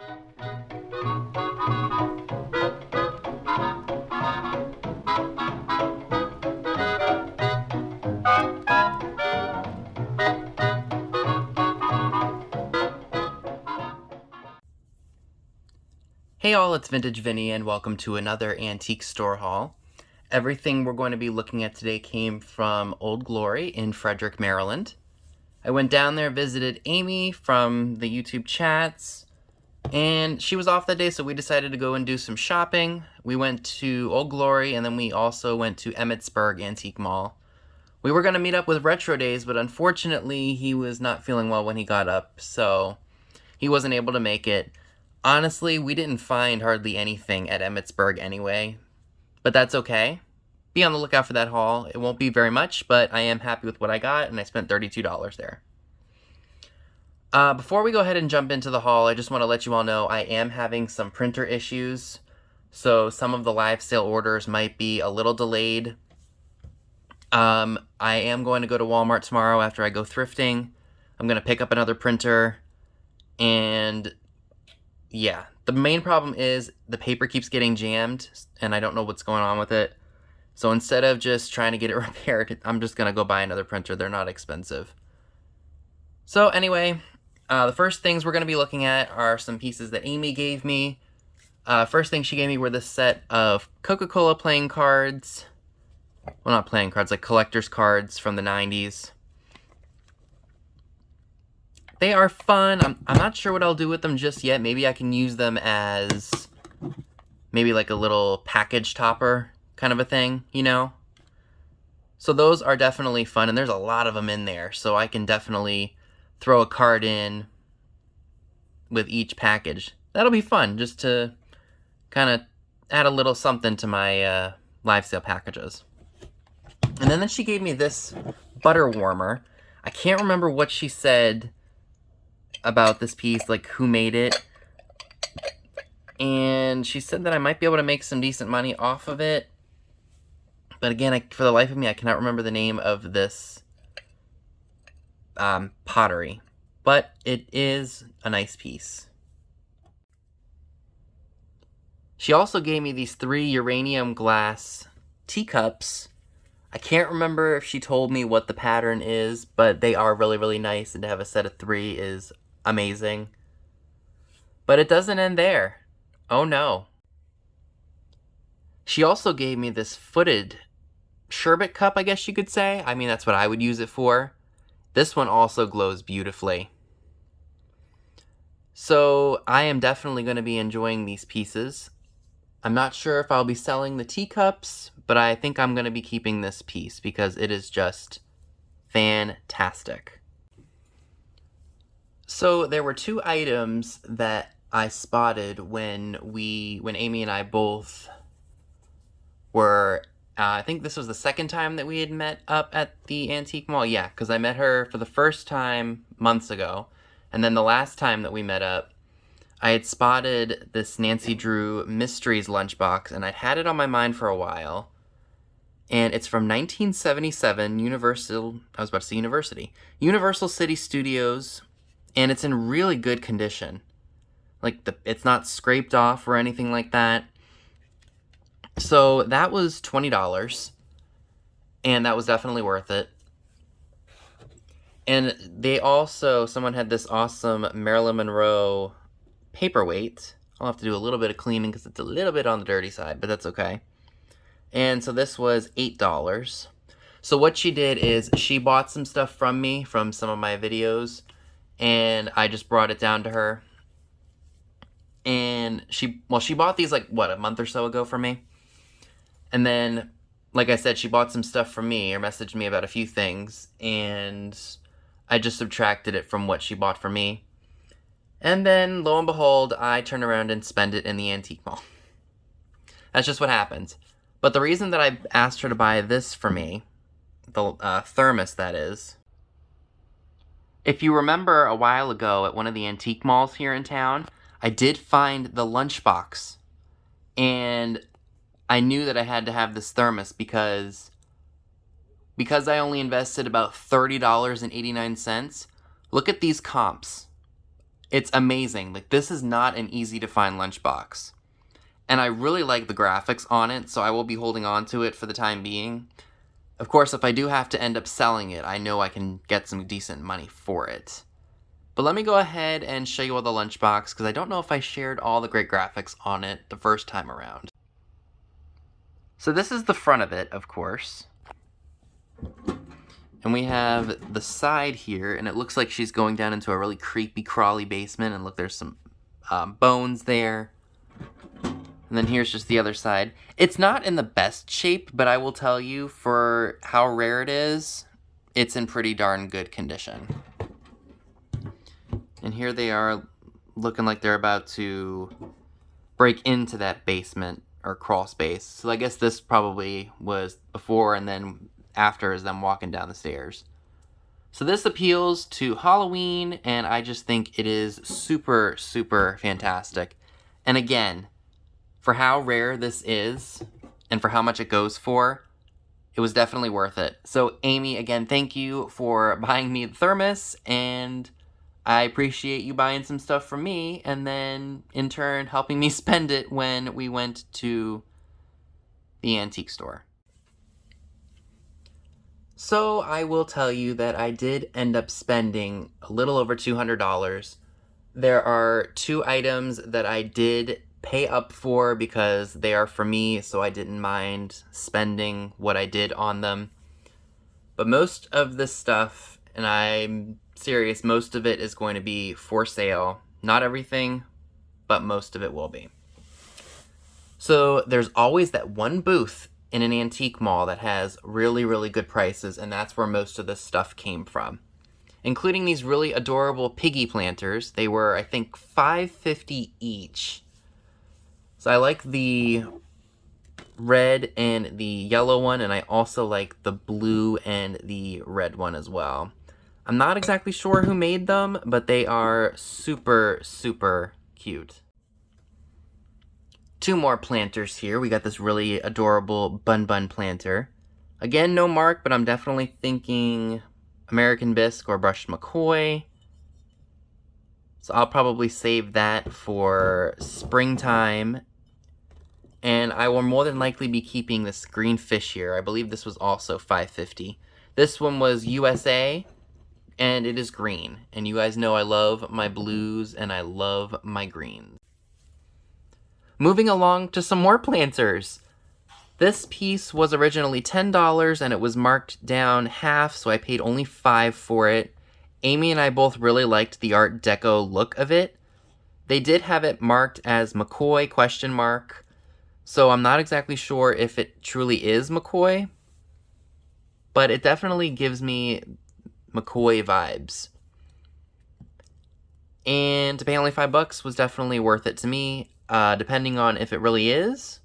Hey all, it's Vintage Vinny and welcome to another antique store haul. Everything we're going to be looking at today came from Old Glory in Frederick, Maryland. I went down there, visited Amy from the YouTube chats, and she was off that day, so we decided to go and do some shopping. We went to Old Glory, and then we also went to Emmitsburg Antique Mall. We were going to meet up with Retro Days, but unfortunately he was not feeling well when he got up, so he wasn't able to make it. Honestly, we didn't find hardly anything at Emmitsburg anyway, but that's okay. Be on the lookout for that haul. It won't be very much, but I am happy with what I got, and I spent $32 there. Before we go ahead and jump into the haul, I just want to let you all know I am having some printer issues, so some of the live sale orders might be a little delayed. I am going to go to Walmart tomorrow after I go thrifting. I'm going to pick up another printer, and yeah, the main problem is the paper keeps getting jammed, and I don't know what's going on with it. So instead of just trying to get it repaired, I'm just going to go buy another printer. They're not expensive. So anyway, the first things we're going to be looking at are some pieces that Amy gave me. First thing she gave me were this set of Coca-Cola playing cards. Well, not playing cards, like collector's cards from the 90s. They are fun. I'm not sure what I'll do with them just yet. Maybe I can use them as maybe like a little package topper kind of a thing, you know? So those are definitely fun, and there's a lot of them in there, so I can definitely throw a card in with each package. That'll be fun, just to kind of add a little something to my live sale packages. And then she gave me this butter warmer. I can't remember what she said about this piece, like who made it, and she said that I might be able to make some decent money off of it, but again, for the life of me, I cannot remember the name of this pottery, but it is a nice piece. She also gave me these 3 uranium glass teacups. I can't remember if she told me what the pattern is, but they are really, really nice, and to have a set of 3 is amazing. But it doesn't end there. Oh no. She also gave me this footed sherbet cup, I guess you could say. I mean, that's what I would use it for. This one also glows beautifully. So I am definitely going to be enjoying these pieces. I'm not sure if I'll be selling the teacups, but I think I'm going to be keeping this piece because it is just fantastic. So there were 2 items that I spotted when Amy and I both were, I think this was the second time that we had met up at the antique mall. Yeah, because I met her for the first time months ago, and then the last time that we met up, I had spotted this Nancy Drew Mysteries lunchbox, and I'd had it on my mind for a while. And it's from 1977, Universal City Studios, and it's in really good condition. Like, it's not scraped off or anything like that. So that was $20, and that was definitely worth it. And they also, someone had this awesome Marilyn Monroe paperweight. I'll have to do a little bit of cleaning because it's a little bit on the dirty side, but that's okay. And so this was $8. So what she did is she bought some stuff from me from some of my videos, and I just brought it down to her. And she bought these like, what, a month or so ago from me? And then, like I said, she bought some stuff from me, or messaged me about a few things, and I just subtracted it from what she bought for me. And then, lo and behold, I turn around and spend it in the antique mall. That's just what happens. But the reason that I asked her to buy this for me, the thermos that is, if you remember a while ago at one of the antique malls here in town, I did find the lunchbox, and I knew that I had to have this thermos because I only invested about $30.89. Look at these comps. It's amazing. Like, this is not an easy to find lunchbox. And I really like the graphics on it, so I will be holding on to it for the time being. Of course, if I do have to end up selling it, I know I can get some decent money for it. But let me go ahead and show you all the lunchbox, because I don't know if I shared all the great graphics on it the first time around. So this is the front of it, of course. And we have the side here, and it looks like she's going down into a really creepy, crawly basement. And look, there's some bones there. And then here's just the other side. It's not in the best shape, but I will tell you, for how rare it is, it's in pretty darn good condition. And here they are, looking like they're about to break into that basement or crawl space. So I guess this probably was before, and then after is them walking down the stairs. So this appeals to Halloween, and I just think it is super, super fantastic. And again, for how rare this is, and for how much it goes for, it was definitely worth it. So Amy, again, thank you for buying me the thermos, and I appreciate you buying some stuff from me, and then, in turn, helping me spend it when we went to the antique store. So I will tell you that I did end up spending a little over $200. There are 2 items that I did pay up for because they are for me, so I didn't mind spending what I did on them. But most of this stuff, and I'm serious, most of it is going to be for sale. Not everything, but most of it will be. So there's always that one booth in an antique mall that has really, really good prices, and that's where most of this stuff came from. Including these really adorable piggy planters. They were, I think, $5.50 each. So I like the red and the yellow one, and I also like the blue and the red one as well. I'm not exactly sure who made them, but they are super, super cute. 2 more planters here. We got this really adorable bun planter. Again, no mark, but I'm definitely thinking American bisque or brushed McCoy. So I'll probably save that for springtime. And I will more than likely be keeping this green fish here. I believe this was also $5.50. This one was USA, and it is green. And you guys know I love my blues and I love my greens. Moving along to some more planters. This piece was originally $10 and it was marked down half, so I paid only $5 for it. Amy and I both really liked the Art Deco look of it. They did have it marked as McCoy ? So I'm not exactly sure if it truly is McCoy, but it definitely gives me McCoy vibes. And to pay only $5 was definitely worth it to me. Depending on if it really is,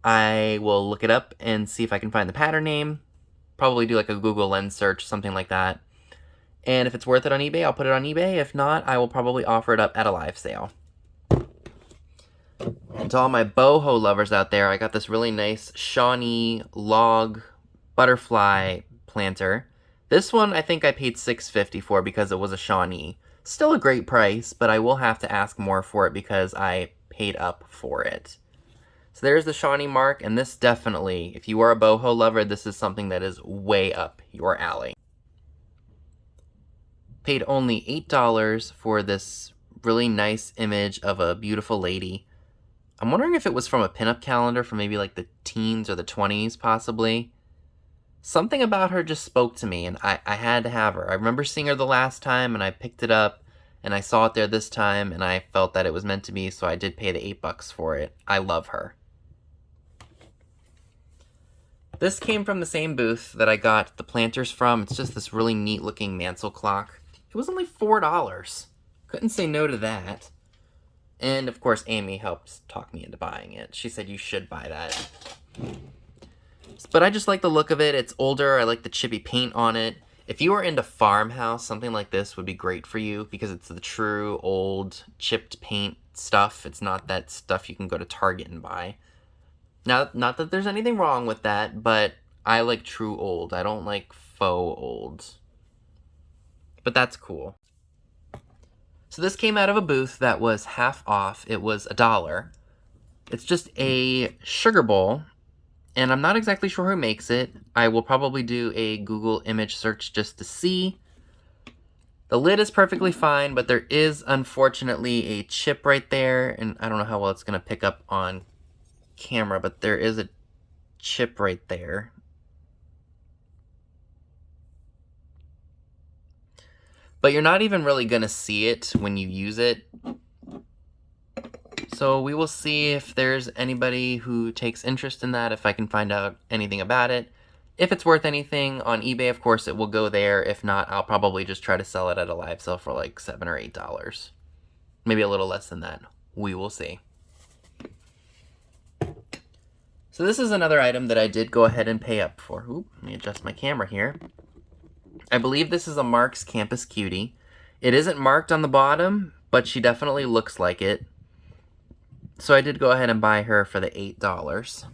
I will look it up and see if I can find the pattern name. Probably do like a Google Lens search, something like that. And if it's worth it on eBay, I'll put it on eBay. If not, I will probably offer it up at a live sale. And to all my boho lovers out there, I got this really nice Shawnee log butterfly planter. This one I think I paid $6.50 for because it was a Shawnee. Still a great price, but I will have to ask more for it because I paid up for it. So there's the Shawnee mark, and this definitely, if you are a boho lover, this is something that is way up your alley. Paid only $8 for this really nice image of a beautiful lady. I'm wondering if it was from a pinup calendar from maybe like the teens or the 20s, possibly. Something about her just spoke to me, and I had to have her. I remember seeing her the last time, and I picked it up, and I saw it there this time, and I felt that it was meant to be, so I did pay the $8 for it. I love her. This came from the same booth that I got the planters from. It's just this really neat looking mantle clock. It was only $4. Couldn't say no to that. And of course, Amy helped talk me into buying it. She said you should buy that. But I just like the look of it. It's older. I like the chippy paint on it. If you are into farmhouse, something like this would be great for you because it's the true old chipped paint stuff. It's not that stuff you can go to Target and buy. Now, not that there's anything wrong with that, but I like true old. I don't like faux old. But that's cool. So this came out of a booth that was half off. It was $1. It's just a sugar bowl, and I'm not exactly sure who makes it. I will probably do a Google image search just to see. The lid is perfectly fine, but there is unfortunately a chip right there, and I don't know how well it's going to pick up on camera, but there is a chip right there. But you're not even really going to see it when you use it. So we will see if there's anybody who takes interest in that, if I can find out anything about it. If it's worth anything on eBay, of course, it will go there. If not, I'll probably just try to sell it at a live sale for like $7 or $8. Maybe a little less than that. We will see. So this is another item that I did go ahead and pay up for. Oop, let me adjust my camera here. I believe this is a Mark's Campus Cutie. It isn't marked on the bottom, but she definitely looks like it. So I did go ahead and buy her for the $8.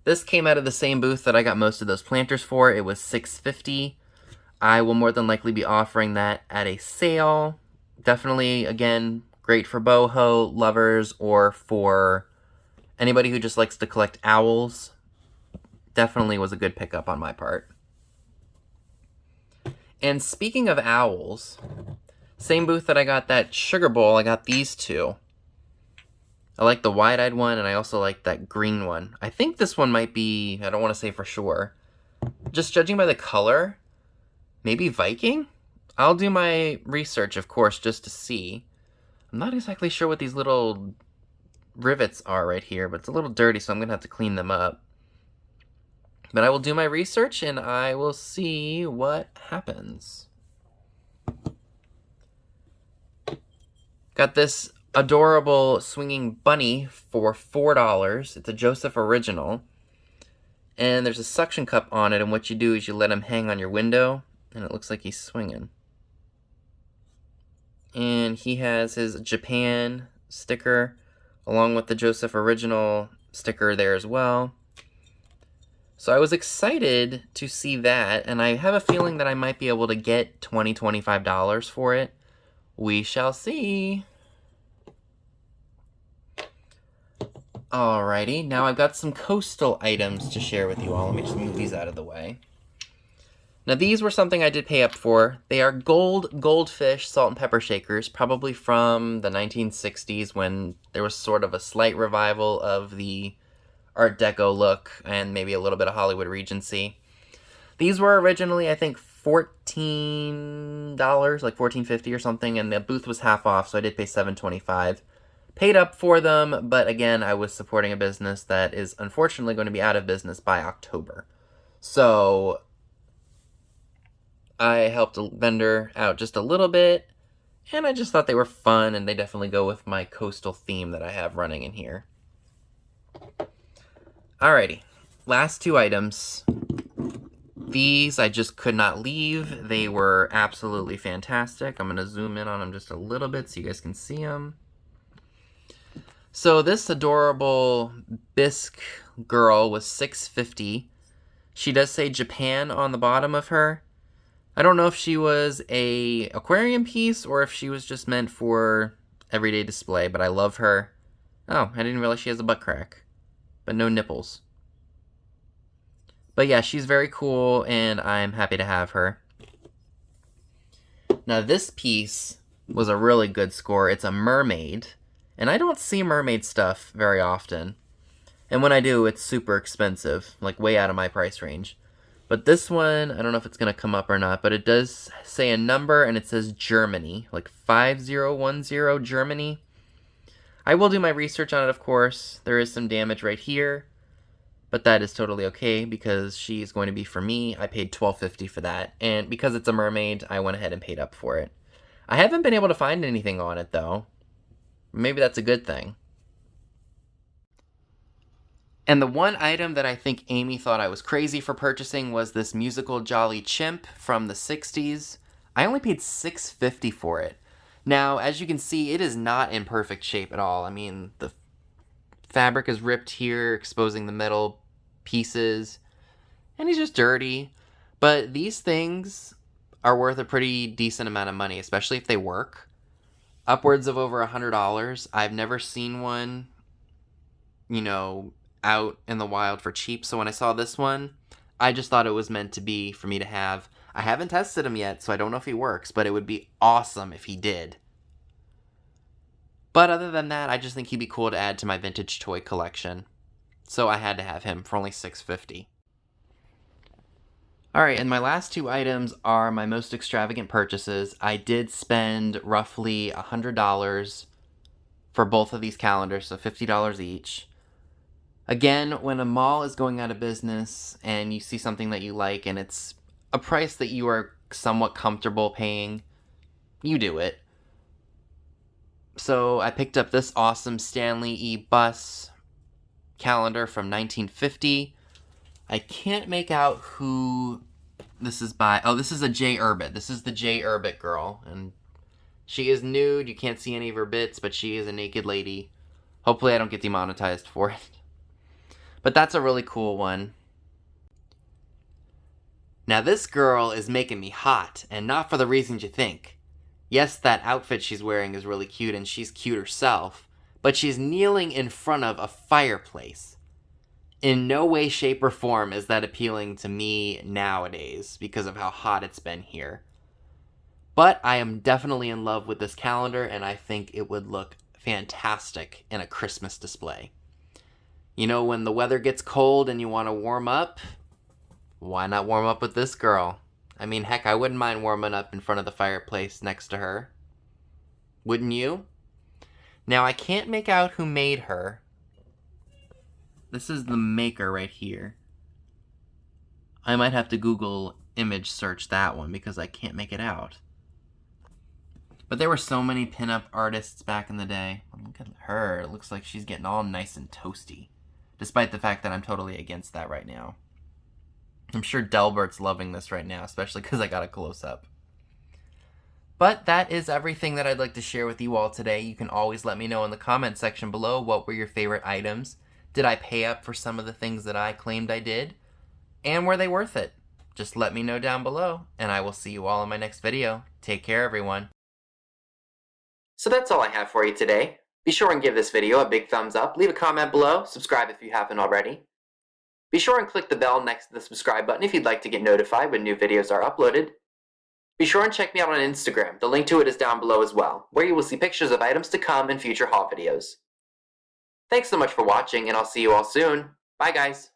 This came out of the same booth that I got most of those planters for. It was $6.50. I will more than likely be offering that at a sale. Definitely, again, great for boho lovers or for anybody who just likes to collect owls. Definitely was a good pickup on my part. And speaking of owls, same booth that I got that sugar bowl, I got these two. I like the wide-eyed one, and I also like that green one. I think this one might be, I don't want to say for sure. Just judging by the color, maybe Viking? I'll do my research, of course, just to see. I'm not exactly sure what these little rivets are right here, but it's a little dirty, so I'm going to have to clean them up. But I will do my research, and I will see what happens. Got this adorable swinging bunny for $4. It's a Joseph original. And there's a suction cup on it, and what you do is you let him hang on your window, and it looks like he's swinging. And he has his Japan sticker, along with the Joseph original sticker there as well. So I was excited to see that, and I have a feeling that I might be able to get $20, $25 for it. We shall see. Alrighty, now I've got some coastal items to share with you all. Let me just move these out of the way. Now these were something I did pay up for. They are goldfish salt and pepper shakers, probably from the 1960s when there was sort of a slight revival of the Art Deco look and maybe a little bit of Hollywood Regency. These were originally, I think, $14, like $14.50 or something, and the booth was half off, so I did pay $7.25. Paid up for them, but again, I was supporting a business that is unfortunately going to be out of business by October. So I helped a vendor out just a little bit, and I just thought they were fun, and they definitely go with my coastal theme that I have running in here. Alrighty, last two items. These I just could not leave. They were absolutely fantastic. I'm going to zoom in on them just a little bit so you guys can see them. So this adorable bisque girl was $6.50. She does say Japan on the bottom of her. I don't know if she was a aquarium piece or if she was just meant for everyday display, but I love her. Oh, I didn't realize she has a butt crack, but no nipples. But yeah, she's very cool, and I'm happy to have her. Now this piece was a really good score. It's a mermaid, and I don't see mermaid stuff very often. And when I do, it's super expensive, like way out of my price range. But this one, I don't know if it's going to come up or not, but it does say a number, and it says Germany, like 5010 Germany. I will do my research on it, of course. There is some damage right here, but that is totally okay because she's going to be for me. I paid $12.50 for that, and because it's a mermaid, I went ahead and paid up for it. I haven't been able to find anything on it, though. Maybe that's a good thing. And the one item that I think Amy thought I was crazy for purchasing was this musical Jolly Chimp from the 60s. I only paid $6.50 for it. Now, as you can see, it is not in perfect shape at all. I mean, the fabric is ripped here, exposing the metal pieces, and he's just dirty. But these things are worth a pretty decent amount of money, especially if they work. Upwards of over $100. I've never seen one, out in the wild for cheap. So when I saw this one, I just thought it was meant to be for me to have. I haven't tested him yet, so I don't know if he works, but it would be awesome if he did. But other than that, I just think he'd be cool to add to my vintage toy collection. So I had to have him for only $6.50. Alright, and my last two items are my most extravagant purchases. I did spend roughly $100 for both of these calendars, so $50 each. Again, when a mall is going out of business and you see something that you like and it's a price that you are somewhat comfortable paying, you do it. So I picked up this awesome Stanley E. Bus calendar from 1950. I can't make out who this is by. Oh, this is a J. Erbit. This is the J. Erbit girl. And she is nude. You can't see any of her bits, but she is a naked lady. Hopefully I don't get demonetized for it. But that's a really cool one. Now this girl is making me hot, and not for the reasons you think. Yes, that outfit she's wearing is really cute, and she's cute herself, but she's kneeling in front of a fireplace. In no way, shape, or form is that appealing to me nowadays because of how hot it's been here. But I am definitely in love with this calendar, and I think it would look fantastic in a Christmas display. When the weather gets cold and you want to warm up, why not warm up with this girl? I mean, heck, I wouldn't mind warming up in front of the fireplace next to her. Wouldn't you? Now, I can't make out who made her. This is the maker right here. I might have to Google image search that one because I can't make it out. But there were so many pinup artists back in the day. Look at her. It looks like she's getting all nice and toasty. Despite the fact that I'm totally against that right now. I'm sure Delbert's loving this right now, especially because I got a close-up. But that is everything that I'd like to share with you all today. You can always let me know in the comment section below what were your favorite items. Did I pay up for some of the things that I claimed I did? And were they worth it? Just let me know down below, and I will see you all in my next video. Take care, everyone. So that's all I have for you today. Be sure and give this video a big thumbs up, leave a comment below, subscribe if you haven't already. Be sure and click the bell next to the subscribe button if you'd like to get notified when new videos are uploaded. Be sure and check me out on Instagram, the link to it is down below as well, where you will see pictures of items to come in future haul videos. Thanks so much for watching, and I'll see you all soon. Bye guys!